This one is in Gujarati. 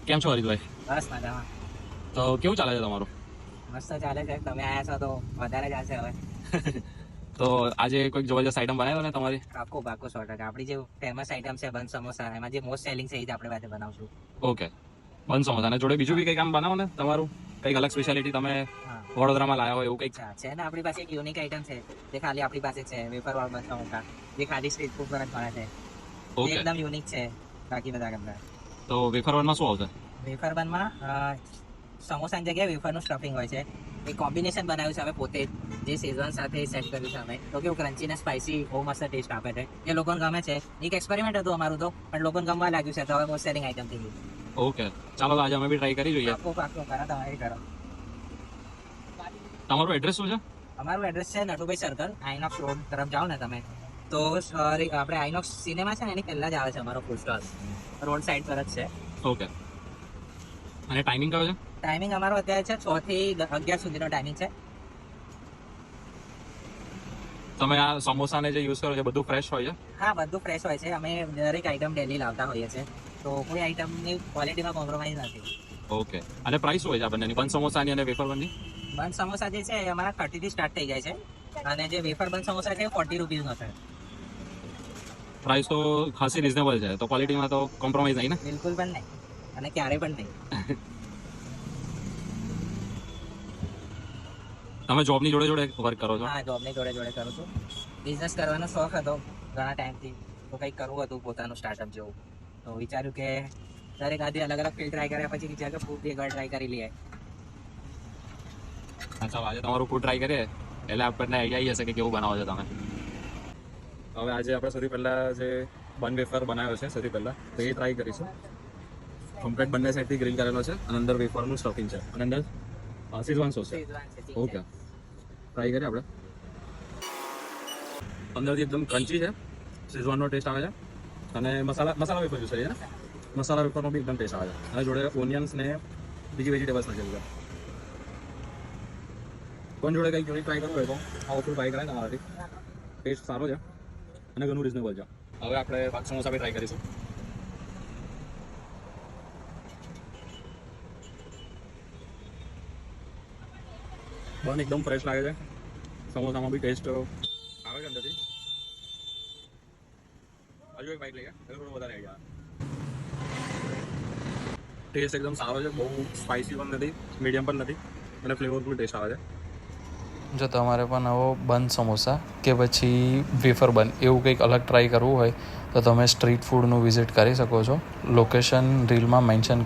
કેમ છો હરીશભાઈ? બસ મજામાં. તો કેવું ચાલે છે તમારું? મસ્ત ચાલે છે. તમે આયા છો તો વધારે ચાલશે હવે. તો આજે કોઈક જબરજસ્ત આઈટમ બનાવ્યો ને તમારી? પાક્કું પાક્કું 100%. આપણી જે ફેમસ આઈટમ છે બંધ સમોસા, એમાં જે મોસ્ટ સેલિંગ છે એ જ આપણે પાસે બનાવશું. ઓકે, બન સમોસા અને જોડે બીજું હા બી કંઈક આમ બનાવો ને તમારું, કંઈક અલગ સ્પેશિયાલિટી તમે હા. વડોદરામાં લાયા હોય એવું કંઈક. અચ્છા, છે ને આપણી પાસે એક યુનિક આઈટમ છે જે ખાલી આપણી પાસે છે, વેફર વાળા બંધ સમોસા, જે ખાલી સ્ટ્રીટ ફૂડ પર જ મળે છે. જે ઓકે, એકદમ યુનિક છે બાકી બધા કરતા. તો વેફર વનમાં શું આવશે? વેફર બનમાં સમોસાની જગ્યાએ વેફરનું સ્ટફિંગ હોય છે. એ કોમ્બિનેશન બનાવ્યું છે અમે પોતે જ, જે શેઝવાન સાથે સેટ કર્યું છે અમે. તો કેવું ક્રન્ચી ને સ્પાઇસી બહુ મસ્ત ટેસ્ટ આપે છે. એ લોકોને ગમે છે. એક એક્સપેરિમેન્ટ હતું અમારું તો, પણ લોકોને ગમવા લાગ્યું છે, તો હવે બહુ સેલિંગ આઈટમ થઈ ગઈ. ઓકે, ચાલો તો આજે અમે બી ટ્રાય કરી જોઈએ. પાક્કું પાક્કું કરો, તમારે કરો. તમારું એડ્રેસ શું છે? અમારું એડ્રેસ છે નટુભાઈ સર્કલ, આઇનોક્સ રોડ તરફ જાઓ ને તમે તો આપણે આઇનોક્સ સિનેમા છે ને એની પહેલા જ આવે છે અમારો ફૂડ સ્ટોલ. રોડ સાઈડ પર જ છે. ઓકે, અને ટાઈમિંગ કયો છે? ટાઈમિંગ અમારો અત્યારે છે 6 થી 11 સુધીનો ટાઈમિંગ છે. તમે આ સમોસાને જે યુઝ કરો છો બધું ફ્રેશ હોય છે? હા, બધું ફ્રેશ હોય છે. અમે દરેક આઈટમ ડેલી લાવતા હોઈએ છીએ, તો કોઈ આઈટમની ક્વોલિટીમાં કોમ્પ્રોમાઇઝ નથી. ઓકે, અને પ્રાઇસ શું હોય છે આ બંનેની, બન સમોસાની અને વેફર બનની? બંધ સમોસા જે છે એ અમારા 30 થી સ્ટાર્ટ થઈ જાય છે, અને જે વેફર બંધ સમોસા છે એ 40 રૂપીઝનો છે. પ્રાઇસ તો ખાસી રિઝનેબલ છે, તો ક્વોલિટીમાં તો કોમ્પ્રોમાઇઝ નહીં ને? બિલકુલ પણ નહીં, અને ક્યારે પણ નહીં. તમે જોબની જોડે જોડે વર્ક કરો છો? હા, જોબની જોડે જોડે કરું છું. બિઝનેસ કરવાનો શોખ હતો ઘણા ટાઈમથી, તો કંઈક કરવું હતું પોતાનું સ્ટાર્ટઅપ જેવું. તો વિચાર્યું કે દરેક આધી અલગ અલગ ફિલ્ડ ટ્રાય કર્યા પછી વિચાર્યું કે ફૂડ એકવાર ટ્રાય કરી લઈએ. અચ્છા, આજે તમારું ફૂડ ટ્રાય કરીએ એટલે આપણને આઈડિયા આવી હશે કે કેવું બનાવો છો તમે. હવે આજે આપણે સૌથી પહેલા જે બન વેફર બનાવ્યો છે સૌથી પહેલા તો એ ટ્રાય કરીશું. કમ્પ્લીટ બંને સાઈડથી ગ્રીલ કરેલો છે અને અંદર વેફરનું સ્ટફિંગ છે અને અંદર શેઝવાન સોસ છે. શેઝવાન છે, ચીઝ ઓકે, છે. ટ્રાય કરીએ આપણે. અંદરથી એકદમ ક્રન્ચી છે, શેઝવાનનો ટેસ્ટ આવે છે અને મસાલા વેફર યુઝ કરીએ ને, મસાલા વેફરનો બી એકદમ ટેસ્ટ આવે છે અને જોડે ઓનિયન્સ ને બીજી વેજીટેબલ્સ નાખેલી છે. પણ જોડે કંઈક યુનિક ટ્રાય કરવું હોય તો આ વસ્તુ ટ્રાય કરાય તમારાથી. ટેસ્ટ સારો છે અને ઘણું રિઝનેબલ છે. હવે આપણે બાદ સમોસા બી ટ્રાય કરીશું. બન એકદમ ફ્રેશ લાગે છે, સમોસામાં બી ટેસ્ટ આવે છે અંદરથી. હજુ એક બાઈટ લઈએ એટલે થોડું વધારે આવી જાય. ટેસ્ટ એકદમ સારો છે, બહુ સ્પાઇસી પણ નથી, મીડિયમ પણ નથી અને ફ્લેવરફુલ ટેસ્ટ આવે છે. જો તમારે પણ આવો બન સમોસા કે પછી વેફર બન એવું કંઈક અલગ ટ્રાય કરવું હોય તો તમે સ્ટ્રીટ ફૂડનું વિઝિટ કરી શકો છો. Location રીલમાં mention